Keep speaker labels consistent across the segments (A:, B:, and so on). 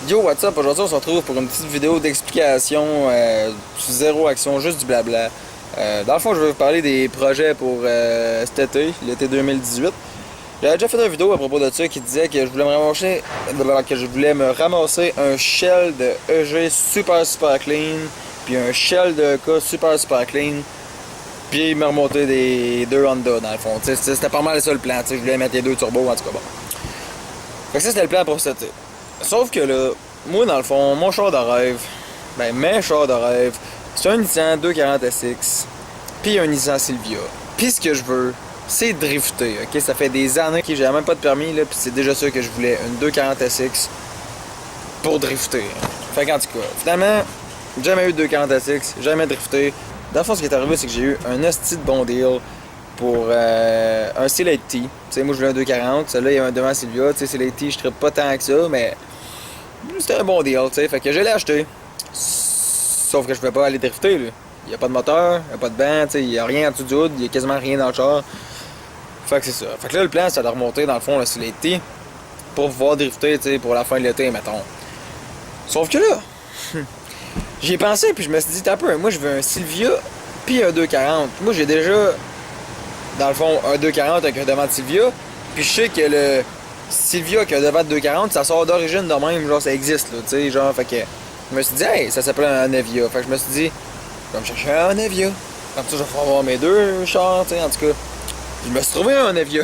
A: Yo, what's up? Aujourd'hui, on se retrouve pour une petite vidéo d'explication, zéro action, juste du blabla. Dans le fond, je vais vous parler des projets pour cet été, l'été 2018. J'avais déjà fait une vidéo à propos de ça qui disait que je voulais me ramasser un shell de EG super clean, puis un shell de K super clean, puis me remonter des deux Honda dans le fond. C'était pas mal ça le plan, je voulais mettre les deux turbos en tout cas bon. Fait que ça c'était le plan pour cet été. Sauf que là, moi dans le fond, mon char de rêve, mes chars de rêve, c'est un Nissan 240SX, puis un Nissan Silvia. Puis ce que je veux, c'est drifter, ok? Ça fait des années que j'ai même pas de permis, là, puis c'est déjà ça que je voulais, une 240SX pour drifter. Fait qu'en tout cas, finalement, jamais eu de 240SX, jamais drifté. Dans le fond, ce qui est arrivé, c'est que j'ai eu un hostie de bon deal pour un Steel 8T. Tu sais, moi je voulais un 240, celui-là il y a un devant Silvia, tu sais, Steel 8T, je trippe pas tant que ça, mais c'était un bon deal, tu sais, fait que je l'ai acheté. Sauf que je pouvais pas aller drifter, là. Il y a pas de moteur, il y a pas de banc, tu sais, il y a rien en dessous du hood, il y a quasiment rien dans le char. Fait que c'est ça. Fait que là, le plan, c'est de remonter dans le fond le Steel 8T pour pouvoir drifter, tu sais, pour la fin de l'été, mettons. Sauf que là, j'y ai pensé, puis je me suis dit, t'as peu, moi je veux un Silvia, puis un 240. Moi j'ai déjà, dans le fond, un 240 avec un devant de Silvia, puis je sais que le Silvia qui a un devant de 240, ça sort d'origine de même, genre ça existe, là, tu sais, genre, fait que je me suis dit, hey, ça s'appelle un Nevia. Fait que je me suis dit, je vais me chercher un Nevia. Comme ça, je vais pouvoir avoir mes deux chars, tu sais, en tout cas. Je me suis trouvé un Nevia.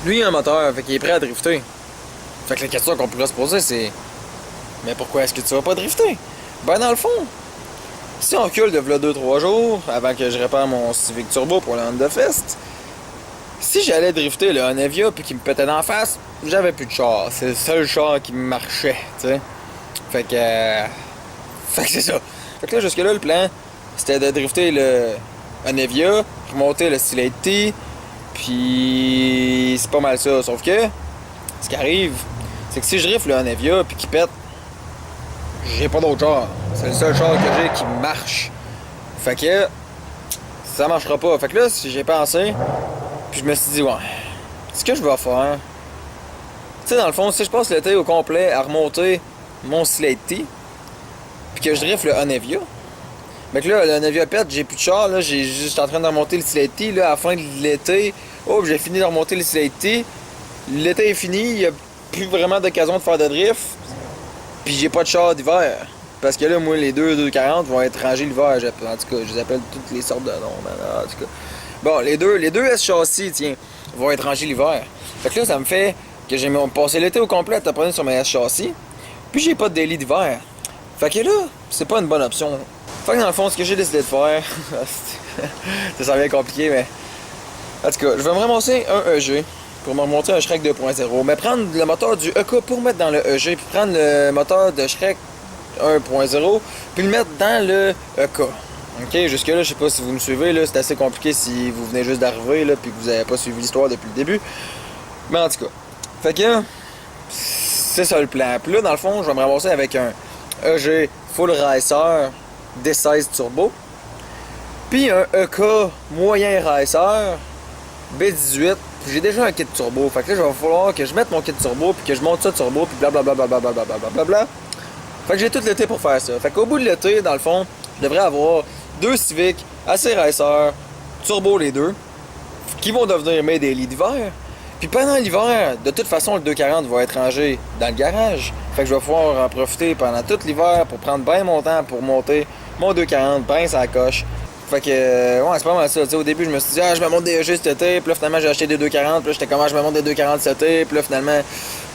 A: Lui, il a un moteur, fait qu'il est prêt à drifter. Fait que la question qu'on pourrait se poser, c'est, mais pourquoi est-ce que tu vas pas drifter? Ben, dans le fond, si on recule de v'là 2-3 jours, avant que je répare mon Civic Turbo pour le Honda Fest, si j'allais drifter le Nevia puis qu'il me pétait d'en face, j'avais plus de char. C'est le seul char qui marchait, tu sais. Fait que c'est ça. Fait que là, jusque-là, le plan, c'était de drifter le Nevia, remonter le Steel 8T, puis c'est pas mal ça. Sauf que, ce qui arrive, c'est que si je drift le Nevia puis qu'il pète, j'ai pas d'autre char. C'est le seul char que j'ai qui marche. Fait que ça marchera pas. Fait que là, si j'ai pensé, puis je me suis dit, ouais, ce que je vais faire, tu sais, dans le fond, si je passe l'été au complet à remonter mon Steel 8T, puis que je drift le Nevia, mais que là, le Nevia pète, j'ai plus de char, là, j'étais en train de remonter le Steel 8T, là, à la fin de l'été, oh, j'ai fini de remonter le Steel 8T, l'été est fini, il y a plus vraiment d'occasion de faire de drift, puis j'ai pas de char d'hiver. Parce que là, moi, les deux 240 vont être rangés l'hiver. En tout cas, je les appelle toutes les sortes de noms. En tout cas. Bon, les deux S-châssis, tiens, vont être rangés l'hiver. Fait que là, ça me fait que j'ai passé l'été au complet à taponner sur mes S-châssis. Puis j'ai pas de daily d'hiver. Fait que là, c'est pas une bonne option. Fait que dans le fond, ce que j'ai décidé de faire, ça devient compliqué, mais en tout cas, je vais me ramasser un EG pour me remonter un Shrek 2.0. Mais prendre le moteur du EK pour mettre dans le EG, puis prendre le moteur de Shrek 1.0, puis le mettre dans le EK. Ok, jusque là, je sais pas si vous me suivez, là, c'est assez compliqué si vous venez juste d'arriver, là, puis que vous avez pas suivi l'histoire depuis le début. Mais en tout cas, fait que c'est ça le plan. Puis là, dans le fond, je vais me ramasser avec un EG Full Racer D16 Turbo, puis un EK moyen Racer B18. Puis j'ai déjà un kit turbo. Fait que là, il va falloir que je mette mon kit turbo, puis que je monte ça turbo, puis blablabla. Fait que j'ai tout l'été pour faire ça. Fait qu'au bout de l'été, dans le fond, je devrais avoir deux Civic assez Racer, turbo les deux, qui vont devenir mes daily d'hiver. Puis pendant l'hiver, de toute façon, le 240 va être rangé dans le garage. Fait que je vais pouvoir en profiter pendant tout l'hiver pour prendre bien mon temps pour monter mon 240, bien ça coche. Fait que, ouais, c'est pas mal ça. T'sais, au début, je me suis dit, je me monte des EG cet été. Puis là, finalement, j'ai acheté des 240. Puis là, j'étais comment je me monte des 240 cet été. Puis là, finalement,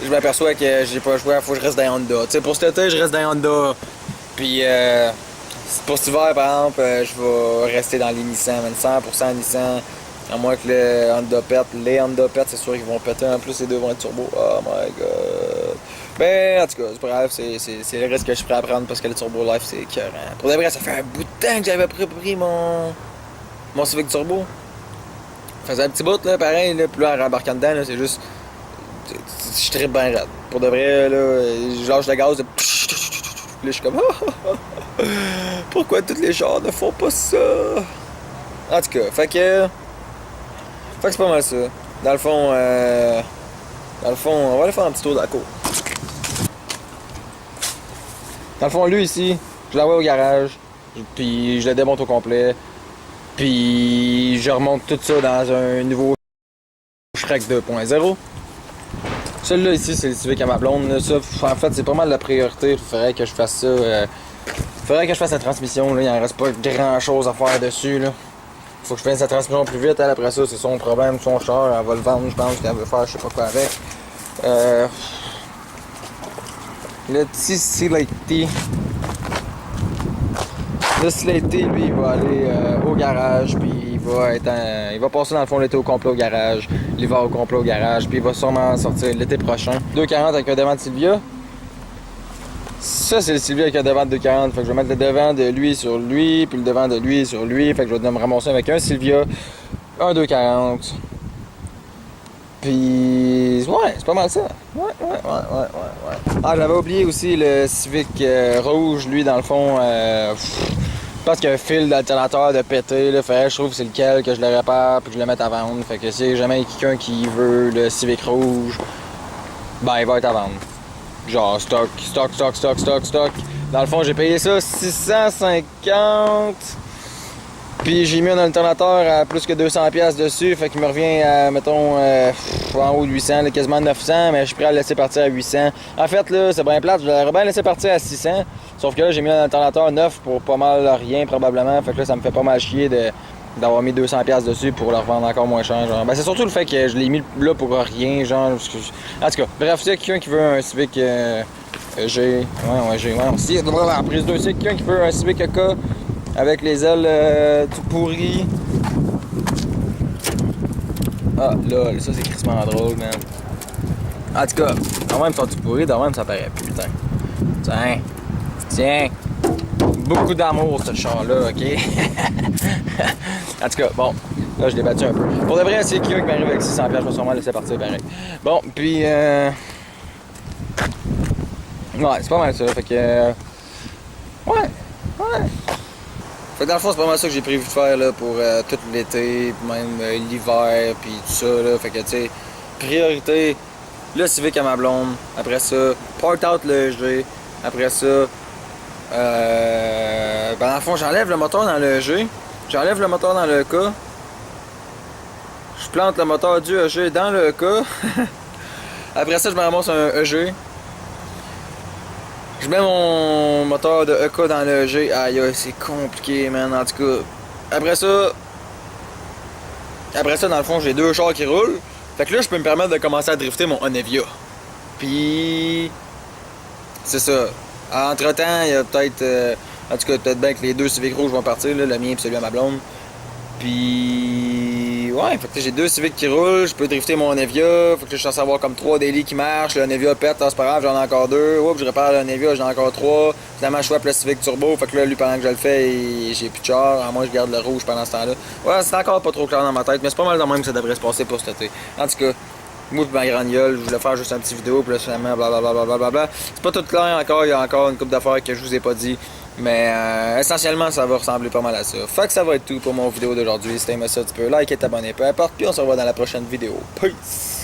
A: je m'aperçois que j'ai pas le choix. Faut que je reste dans Honda. T'sais, pour cet été, je reste dans Honda. Puis, pour cet hiver, par exemple, je vais rester dans les Nissan. 100% Nissan. À moins que le Honda pète. Les Honda pète, c'est sûr qu'ils vont péter. En plus, les deux vont être turbo. Oh my god. Ben, en tout cas, c'est pas grave, c'est le risque que je suis prêt à prendre parce que le Turbo Life, c'est écœurant. Pour de vrai, ça fait un bout de temps que j'avais pris mon Civic Turbo. Ça faisait un petit bout, là, pareil, là, puis là, en rembarquant dedans, là, c'est juste. Je trippe bien raide. Pour de vrai, là, je lâche le gaz, là, je suis comme. Pourquoi tous les chars ne font pas ça? En tout cas, fait que c'est pas mal ça. Dans le fond, on va aller faire un petit tour de la cour. Dans le fond, lui ici, je l'envoie au garage, puis je le démonte au complet, puis je remonte tout ça dans un nouveau Shrek 2.0. Celui-là ici, c'est le Civic à ma blonde. Là. Ça, en fait, c'est pas mal la priorité. Il faudrait que je fasse ça. Faudrait que je fasse la transmission. Là. Il en reste pas grand chose à faire dessus. Là. Faut que je fasse la transmission plus vite. Elle, après ça, c'est son problème, son char. Elle va le vendre, je pense qu'elle veut faire je sais pas quoi avec. Le petit Slaty. Le Slaty, lui, il va aller au garage. Puis il va passer dans le fond l'été au complet au garage. L'hiver au complet au garage. Puis il va sûrement sortir l'été prochain. 240 avec un devant de Silvia. Ça, c'est le Silvia avec un devant de 240. Fait que je vais mettre le devant de lui sur lui, puis le devant de lui sur lui. Fait que je vais me ramasser avec un Silvia, un 240. Puis, ouais, c'est pas mal ça. Ouais. Ah, j'avais oublié aussi le Civic rouge, lui, dans le fond. Je pense qu'il y a un fil d'alternateur de pété. Là, fait, je trouve que c'est lequel que je le répare puis que je le mette à vendre. Fait que si jamais quelqu'un qui veut le Civic rouge, ben il va être à vendre. Genre stock. Dans le fond, j'ai payé ça 650. Puis j'ai mis un alternateur à plus que 200$ dessus. Fait qu'il me revient à, mettons, en haut de 800, là, quasiment 900. Mais je suis prêt à le laisser partir à 800. En fait, là, c'est bien plate. Je l'aurais bien laissé partir à 600. Sauf que là, j'ai mis un alternateur neuf pour pas mal rien, probablement. Fait que là, ça me fait pas mal chier d'avoir mis 200$ dessus pour le revendre encore moins cher. Genre. Ben, c'est surtout le fait que je l'ai mis là pour rien. Genre, parce que en tout cas, bref, c'est quelqu'un qui veut un Civic G. Si, en prise 2, c'est quelqu'un qui veut un Civic AK avec les ailes tout pourries. Ah, là, ça c'est crissement drôle, man. En tout cas, quand même, sont tout pourris, quand même, ça paraît plus, putain. Tiens. Beaucoup d'amour, ce char-là, ok? En tout cas, bon, là, je l'ai battu un peu. Pour de vrai, c'est quelqu'un qui m'arrive avec 600$, je vais sûrement laisser partir pareil. Bon, puis, ouais, c'est pas mal ça, fait que, ouais. Fait que dans le fond, c'est pas mal ça que j'ai prévu de faire, là, pour tout l'été, même l'hiver, puis tout ça, là. Fait que, tu sais, priorité, le Civic à ma blonde. Après ça, part out le G. Après ça, ben dans le fond, j'enlève le moteur dans le G. J'enlève le moteur dans le K. Je plante le moteur du EG dans le K. Après ça, je me ramasse un EG. Je mets mon moteur de EK dans le EG. Aïe, c'est compliqué, man. En tout cas, après ça, dans le fond, j'ai deux chars qui roulent. Fait que là, je peux me permettre de commencer à drifter mon Onevia. Puis, c'est ça. Entre-temps, il y a peut-être... en tout cas, peut-être bien que les deux Civic rouges vont partir, là, le mien et celui à ma blonde. Puis, ouais, fait que j'ai deux Civic qui roulent, je peux drifter mon Onevia. Fait que là, je suis censé avoir comme 3 daily qui marchent. Le Onevia pète, c'est pas grave, j'en ai encore 2. Oups, je répare le Onevia, j'en ai encore 3. Finalement, je swap le Civic Turbo. Fait que là, lui, pendant que je le fais, j'ai plus de char. À moins je garde le rouge pendant ce temps-là. Ouais, c'est encore pas trop clair dans ma tête, mais c'est pas mal de même que ça devrait se passer pour cet été. En tout cas, moi pis ma grande gueule, je voulais faire juste un petit vidéo, puis là, finalement, blablabla. C'est pas tout clair encore, il y a encore une couple d'affaires que je vous ai pas dit. Mais essentiellement, ça va ressembler pas mal à ça. Fait que ça va être tout pour mon vidéo d'aujourd'hui. Si t'as aimé ça, tu peux liker et t'abonner, peu importe. Puis on se revoit dans la prochaine vidéo. Peace!